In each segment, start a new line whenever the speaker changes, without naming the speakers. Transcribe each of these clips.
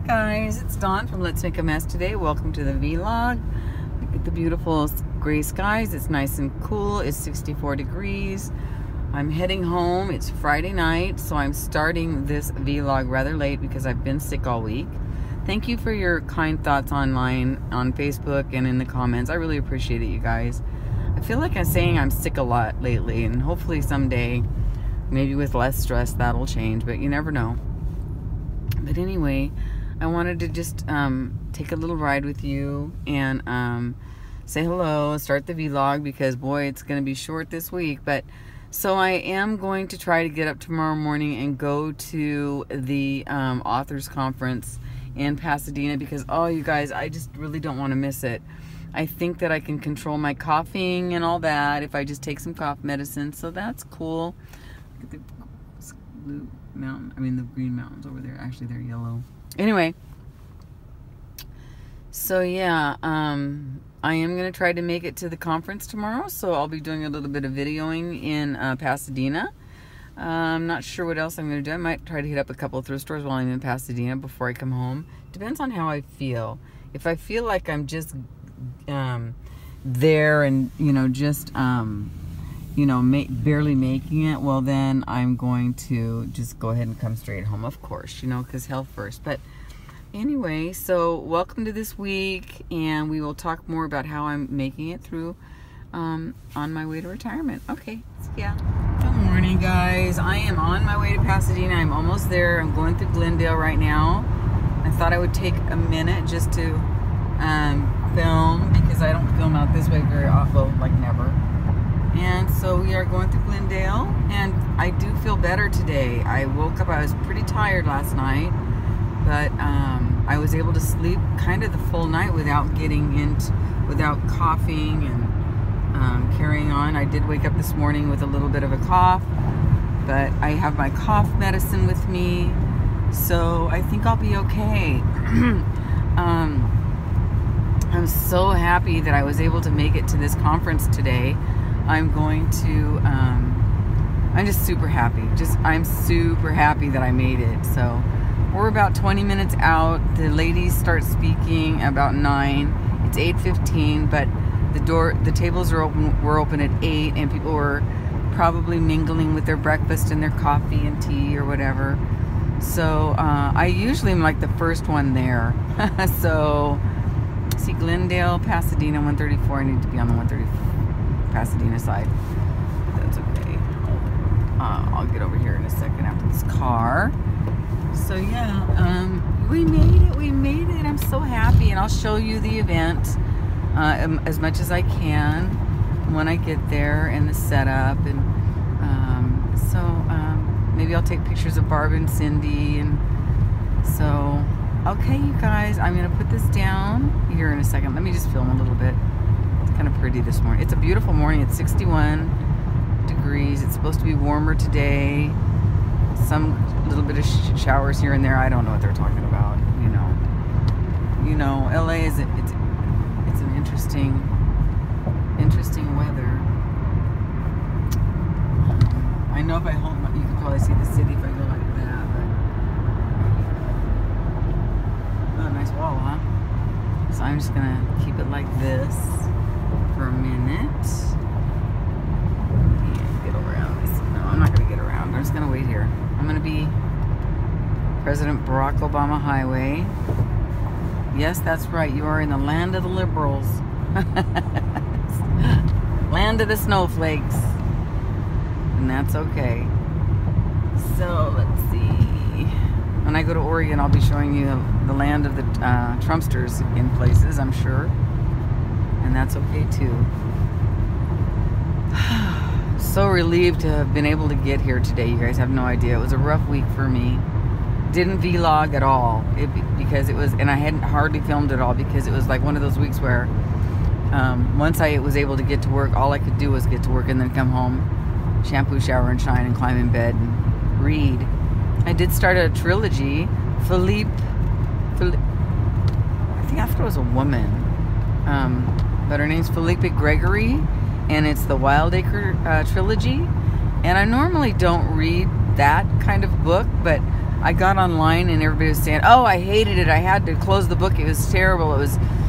Guys, it's Dawn from Let's Make a Mess today. Welcome to the vlog. Look at the beautiful gray skies. It's nice and cool. It's 64 degrees. I'm heading home. It's Friday night, so I'm starting this vlog rather late because I've been sick all week. Thank you for your kind thoughts online on Facebook and in the comments. I really appreciate it, you guys. I feel like I'm saying I'm sick a lot lately, and hopefully someday, maybe with less stress, that'll change, but you never know. But anyway, I wanted to just take a little ride with you and say hello, start the vlog, because boy, it's going to be short this week. But so I am going to try to get up tomorrow morning and go to the authors conference in Pasadena, because oh, you guys, I just really don't want to miss it. I think that I can control my coughing and all that if I just take some cough medicine, so that's cool. Look at the blue mountain, I mean the green mountains over there. Actually, they're yellow. Anyway, so yeah, I am going to try to make it to the conference tomorrow, so I'll be doing a little bit of videoing in Pasadena. I'm not sure what else I'm going to do. I might try to hit up a couple of thrift stores while I'm in Pasadena before I come home. Depends on how I feel. If I feel like I'm just there and, you know, just, you know, barely making it, well, then I'm going to just go ahead and come straight home, of course, you know, because health first. But anyway, so welcome to this week, and we will talk more about how I'm making it through on my way to retirement. Okay, so yeah. Good morning, guys. I am on my way to Pasadena. I'm almost there. I'm going through Glendale right now. I thought I would take a minute just to film, because I don't film out this way very often, well, like never. And so we are going through Glendale, and I do feel better today. I woke up, I was pretty tired last night, but I was able to sleep kind of the full night without without coughing and carrying on. I did wake up this morning with a little bit of a cough, but I have my cough medicine with me, so I think I'll be okay. I'm so happy that I was able to make it to this conference today. I'm just super happy. I'm super happy that I made it. So we're about 20 minutes out. The ladies start speaking about 9. It's 8:15, but the tables were open at 8, and people were probably mingling with their breakfast and their coffee and tea or whatever. So I usually am like the first one there. So see, Glendale, Pasadena, 134. I need to be on the 130 Pasadena side. That's okay. I'll get over here in a second after this car. So yeah, we made it. I'm so happy, and I'll show you the event as much as I can when I get there, and the setup, and maybe I'll take pictures of Barb and Cindy. And so okay, you guys, I'm gonna put this down here in a second. Let me just film a little bit. It's kind of pretty this morning. It's a beautiful morning. It's 61 degrees. It's supposed to be warmer today. Some little bit of showers here and there. I don't know what they're talking about. You know, LA is it's an interesting weather. I know if I hold my, you can probably see the city if I go like that. But, oh, nice wall, huh? So I'm just gonna keep it like this for a minute. And get around this. No, I'm not gonna get around. I'm just gonna wait here. I'm gonna be President Barack Obama Highway. Yes, that's right. You are in the land of the liberals. Land of the snowflakes. And that's okay. So let's see. When I go to Oregon, I'll be showing you the land of the Trumpsters in places, I'm sure. And that's okay too. So relieved to have been able to get here today. You guys have no idea. It was a rough week for me. Didn't vlog at all because it was, and I hadn't hardly filmed at all, because it was like one of those weeks where once I was able to get to work, all I could do was get to work and then come home, shampoo, shower, and shine, and climb in bed and read. I did start a trilogy. Philippe, I think I thought it was a woman, but her name's Philippe Gregory, and it's the Wildacre trilogy. And I normally don't read that kind of book, but I got online and everybody was saying, oh, I hated it. I had to close the book. It was terrible.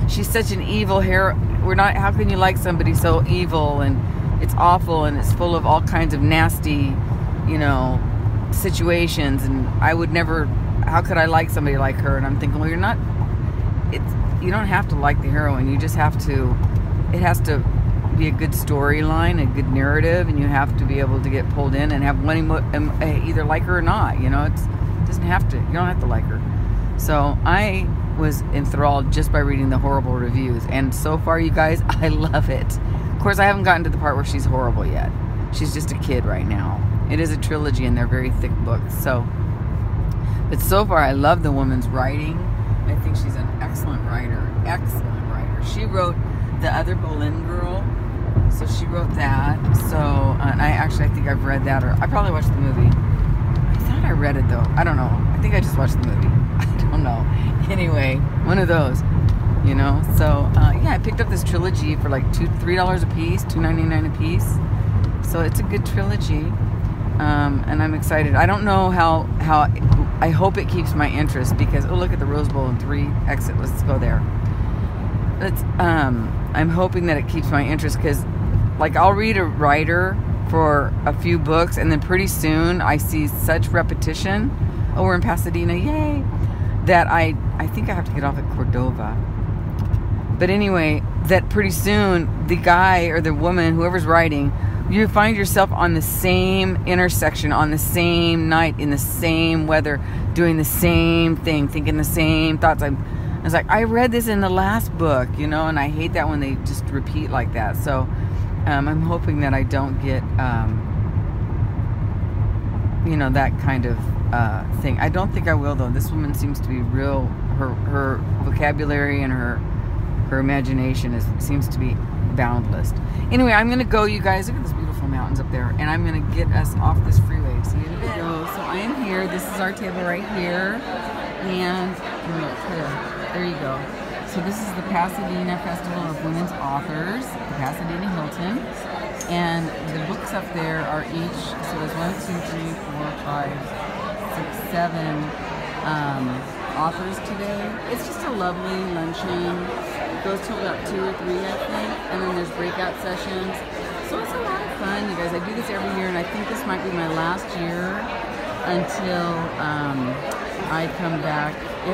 She's such an evil hero. How can you like somebody so evil, and it's awful, and it's full of all kinds of nasty, situations, and I would never, how could I like somebody like her? And I'm thinking, well, you don't have to like the heroine. You just have to, it has to be a good storyline, a good narrative, and you have to be able to get pulled in and have one either like her or not. It doesn't have to, you don't have to like her. So I was enthralled just by reading the horrible reviews, and so far, you guys, I love it. Of course, I haven't gotten to the part where she's horrible yet. She's just a kid right now. It is a trilogy, and they're very thick books. But so far, I love the woman's writing. I think she's an excellent writer. Excellent writer. She wrote The Other Boleyn Girl, so she wrote that. So, and I think I've read that, or I probably watched the movie. I thought I read it though. I don't know. I think I just watched the movie. I don't know. Anyway, one of those, So, yeah, I picked up this trilogy for like $3 a piece, $2.99 a piece. So it's a good trilogy, and I'm excited. I don't know how. I hope it keeps my interest because look at the Rose Bowl and 3 exit. Let's go there. I'm hoping that it keeps my interest because, like, I'll read a writer for a few books, and then pretty soon I see such repetition. Oh, we're in Pasadena, yay! That I think I have to get off at Cordova. But anyway, that pretty soon the guy or the woman, whoever's writing, you find yourself on the same intersection, on the same night, in the same weather, doing the same thing, thinking the same thoughts. I was like, I read this in the last book, and I hate that when they just repeat like that. So I'm hoping that I don't get, that kind of thing. I don't think I will, though. This woman seems to be real. Her vocabulary and her imagination seems to be boundless. Anyway, I'm going to go, you guys. Look at these beautiful mountains up there. And I'm going to get us off this freeway. See you in a bit. So I am here. This is our table right here. And there you go. So this is the Pasadena Festival of Women's Authors, the Pasadena Hilton. And the books up there are each, so there's 1, 2, 3, 4, 5, 6, 7 authors today. It's just a lovely luncheon. It goes till about 2 or 3, I think, and then there's breakout sessions. So it's a lot of fun, you guys. I do this every year, and I think this might be my last year until I come back,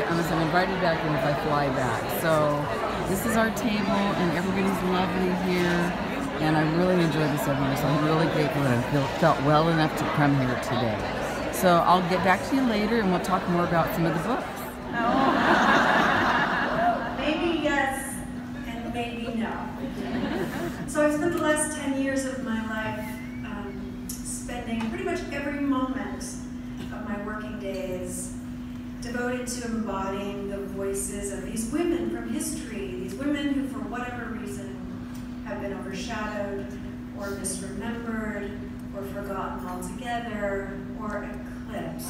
unless I'm invited back and if I fly back. So this is our table, and everybody's lovely here, and I really enjoy this every year, so I'm really grateful that I felt well enough to come here today. So I'll get back to you later, and we'll talk more about some of the books.
Maybe yes, and maybe no. So I've spent the last 10 years of my life spending pretty much every moment of my working days devoted to embodying the voices of these women from history, these women who, for whatever reason, have been overshadowed or misremembered or forgotten altogether or eclipsed.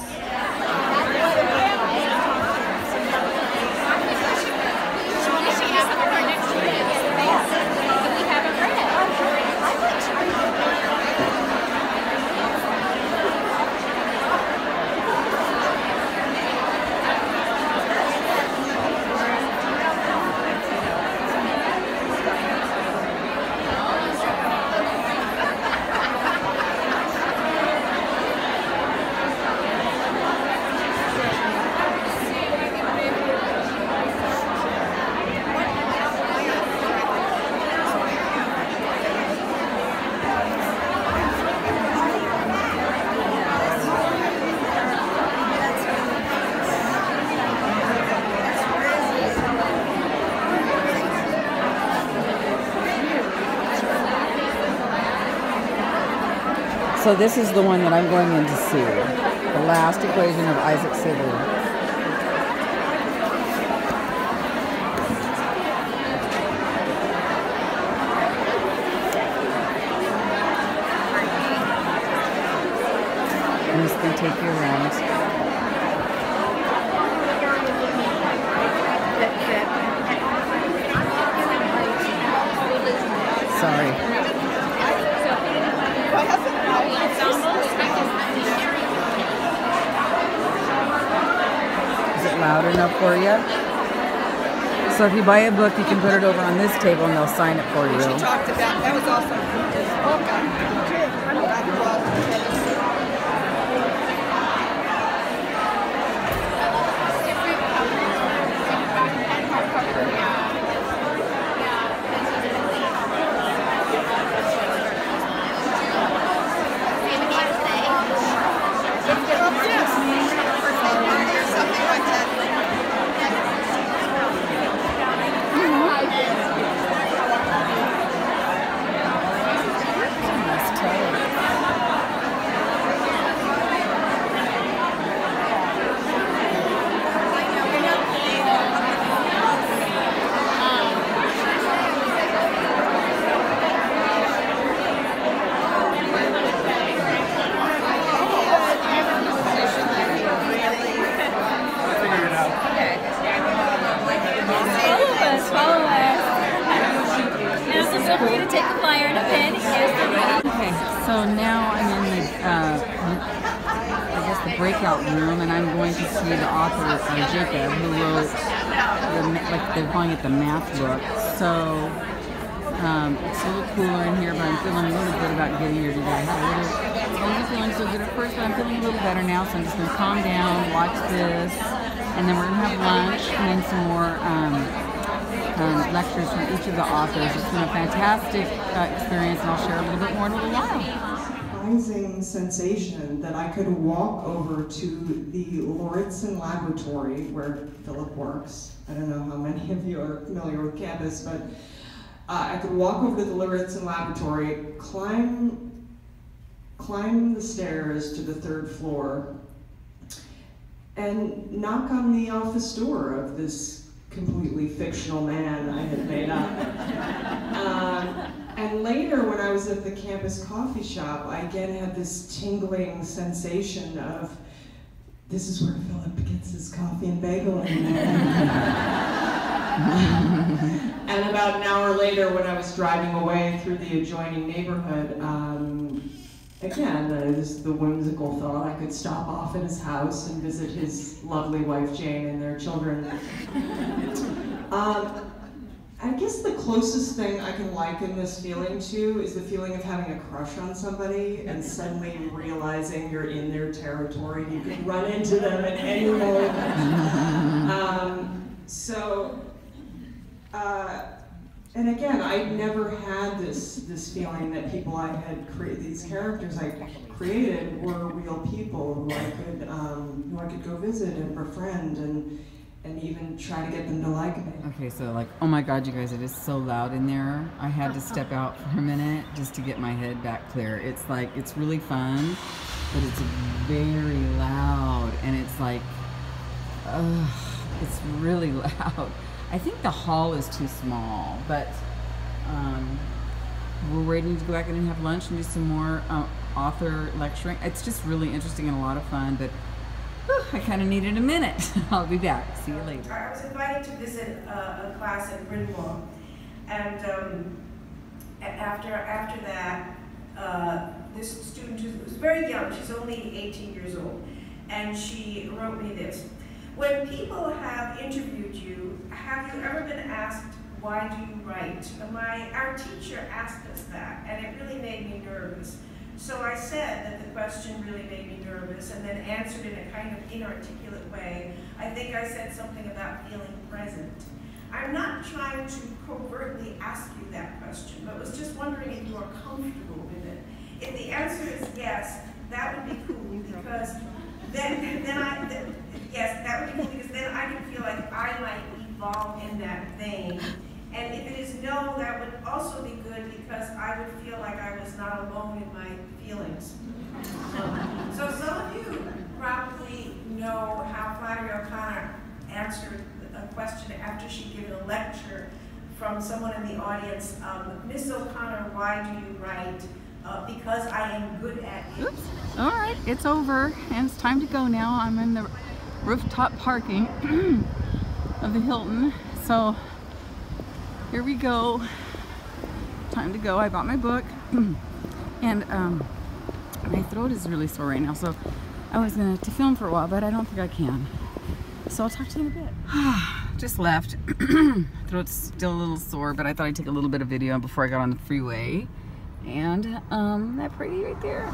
So this is the one that I'm going in to see, The Last Equation of Isaac Sibley. I'm just going to take you around. Sorry. loud enough for you. So if you buy a book, you can put it over on this table and they'll sign it for you.
She talked about, that was also this book I
So now I'm in the, I guess the breakout room, and I'm going to see the author, Jacob, who wrote, like they're calling it the math book. So it's a little cooler in here, but I'm feeling a little good about getting here today. I wasn't feeling so good at first, but I'm feeling a little better now, so I'm just going to calm down, watch this, and then we're going to have lunch, and then some more lectures from each of the authors. It's been a fantastic experience, and I'll share a little bit more in a little while.
Surprising sensation that I could walk over to the Lauritsen Laboratory where Philip works. I don't know how many of you are familiar with campus, but I could walk over to the Lauritsen Laboratory, climb the stairs to the 3rd floor, and knock on the office door of this completely fictional man I had made up. And later, when I was at the campus coffee shop, I again had this tingling sensation of, this is where Philip gets his coffee and bagel in there. And about an hour later, when I was driving away through the adjoining neighborhood, again, the whimsical thought I could stop off at his house and visit his lovely wife Jane and their children. I guess the closest thing I can liken this feeling to is the feeling of having a crush on somebody and suddenly realizing you're in their territory. You can run into them at any moment. And again, I never had this feeling that people I had created, these characters I created, were real people who I could go visit and befriend and even try to get them to like me.
Okay, so like, oh my God, you guys, it is so loud in there. I had to step out for a minute just to get my head back clear. It's like, it's really fun, but it's very loud, and it's like, it's really loud. I think the hall is too small, but we're waiting to go back in and have lunch and do some more author lecturing. It's just really interesting and a lot of fun, but I kind of needed a minute. I'll be back. See you later.
I was invited to visit a class at Bryn Mawr, and after that, this student who was very young, she's only 18 years old, and she wrote me this. When people have interviewed you, have you ever been asked, why do you write? Our teacher asked us that, and it really made me nervous. So I said that the question really made me nervous, and then answered in a kind of inarticulate way. I think I said something about feeling present. I'm not trying to covertly ask you that question, but was just wondering if you are comfortable with it. If the answer is yes, that would be cool, because then I can feel like I might evolve in that vein. And if it is no, that would also be good, because I would feel like I was not alone in my feelings. So some of you probably know how Flannery O'Connor answered a question after she'd given a lecture from someone in the audience. Miss O'Connor, why do you write? Because I am good at it.
Oops. All right, it's over, and it's time to go now. I'm in the rooftop parking of the Hilton. So here we go. Time to go. I bought my book, and my throat is really sore right now, so I was going to film for a while, but I don't think I can. So I'll talk to you in a bit. Just left. Throat's still a little sore, but I thought I'd take a little bit of video before I got on the freeway. And that pretty right there.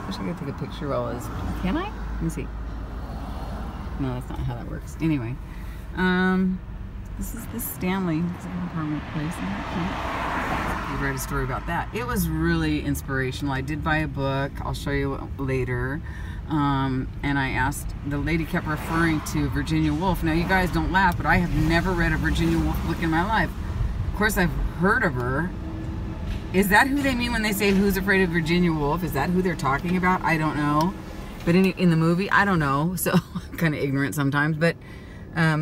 Wish I could take a picture while I was. Can I? Let me see. No, that's not how that works. Anyway, this is the Stanley. It's an apartment place. I read a story about that. It was really inspirational. I did buy a book. I'll show you later. And I asked, the lady kept referring to Virginia Woolf. Now you guys don't laugh, but I have never read a Virginia Woolf book in my life. Of course I've heard of her. Is that who they mean when they say Who's Afraid of Virginia Woolf? Is that who they're talking about? I don't know. But in the movie, I don't know. So I'm kind of ignorant sometimes, but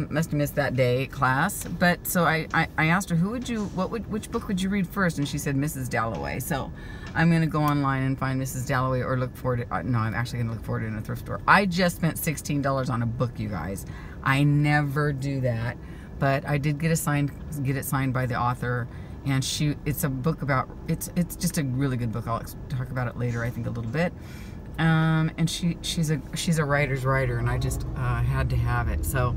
must have missed that day class. But so I asked her, which book would you read first? And she said Mrs. Dalloway. So I'm gonna go online and find Mrs. Dalloway, or look for it. No, I'm actually gonna look for it in a thrift store. I just spent $16 on a book, you guys. I never do that, but I did get it signed by the author. And it's a book about, it's just a really good book. I'll talk about it later, I think, a little bit. And she's a writer's writer, and I just had to have it. So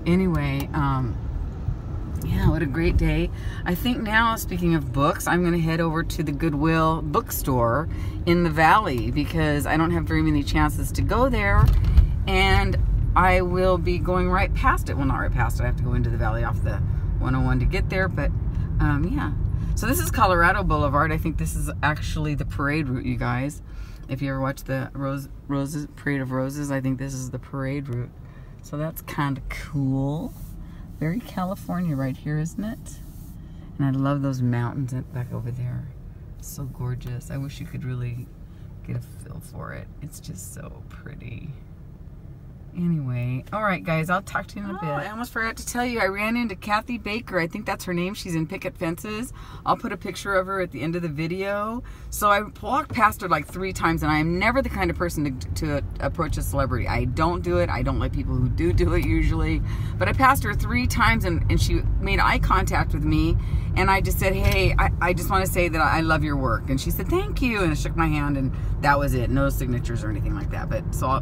anyway, yeah, what a great day. I think now, speaking of books, I'm going to head over to the Goodwill bookstore in the Valley because I don't have very many chances to go there, and I will be going right past it. Well, not right past it. I have to go into the Valley off the 101 to get there, but yeah. So this is Colorado Boulevard. I think this is actually the parade route, you guys. If you ever watch the Parade of Roses, I think this is the parade route. So that's kind of cool. Very California right here, isn't it? And I love those mountains back over there. It's so gorgeous. I wish you could really get a feel for it. It's just so pretty. Anyway, all right, guys, I'll talk to you in a bit. I almost forgot to tell you, I ran into Kathy Baker. I think that's her name. She's in Picket Fences. I'll put a picture of her at the end of the video. So I walked past her like 3 times, and I am never the kind of person to approach a celebrity. I don't do it. I don't like people who do it usually. But I passed her 3 times, and she made eye contact with me, and I just said, hey, I just want to say that I love your work. And she said, thank you, and I shook my hand, and that was it. No signatures or anything like that. But so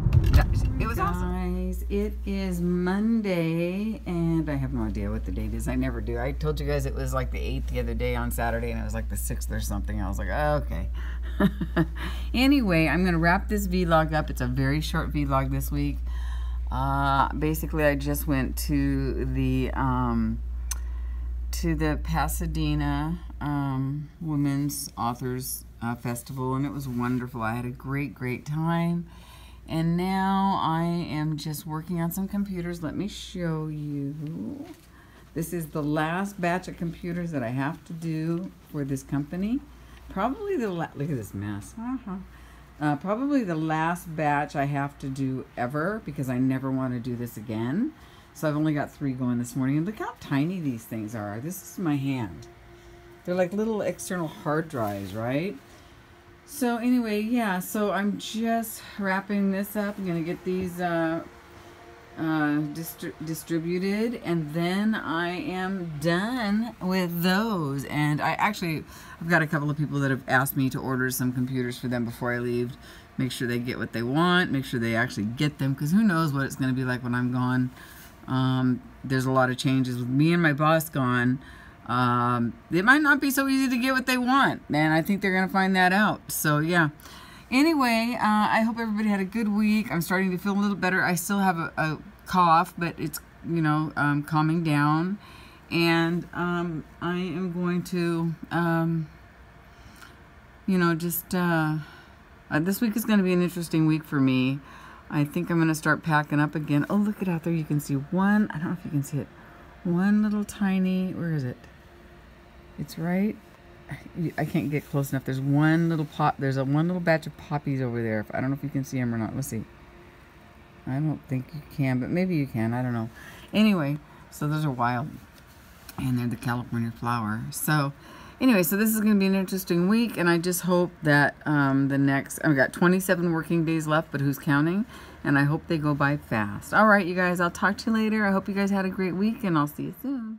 it was awesome. Guys, it is Monday, and I have no idea what the date is. I never do. I told you guys it was like the 8th the other day on Saturday, and it was like the 6th or something. I was like, oh, okay. Anyway, I'm going to wrap this vlog up. It's a very short vlog this week. Basically, I just went to the Pasadena Women's Authors Festival, and it was wonderful. I had a great time. And now I am just working on some computers. Let me show you. This is the last batch of computers that I have to do for this company. Probably look at this mess. Probably the last batch I have to do ever, because I never want to do this again. So I've only got 3 going this morning. And look how tiny these things are. This is my hand. They're like little external hard drives, right? So anyway, yeah, so I'm just wrapping this up. I'm going to get these distributed, and then I am done with those. And I've got a couple of people that have asked me to order some computers for them before I leave. Make sure they get what they want, make sure they actually get them, because who knows what it's going to be like when I'm gone. There's a lot of changes with me and my boss gone. It might not be so easy to get what they want, and I think they're going to find that out. So yeah. Anyway, I hope everybody had a good week. I'm starting to feel a little better. I still have a cough, but it's, you know, calming down. And I am going to, you know, just, this week is going to be an interesting week for me. I think I'm going to start packing up again. Oh, look at out there. You can see one, I don't know if you can see it. One little tiny, where is it? It's right, I can't get close enough. There's one little there's one little batch of poppies over there. I don't know if you can see them or not. Let's see. I don't think you can, but maybe you can. I don't know. Anyway, so those are wild, and they're the California flower. So anyway, so this is going to be an interesting week, and I just hope that I've got 27 working days left, but who's counting? And I hope they go by fast. All right, you guys, I'll talk to you later. I hope you guys had a great week, and I'll see you soon.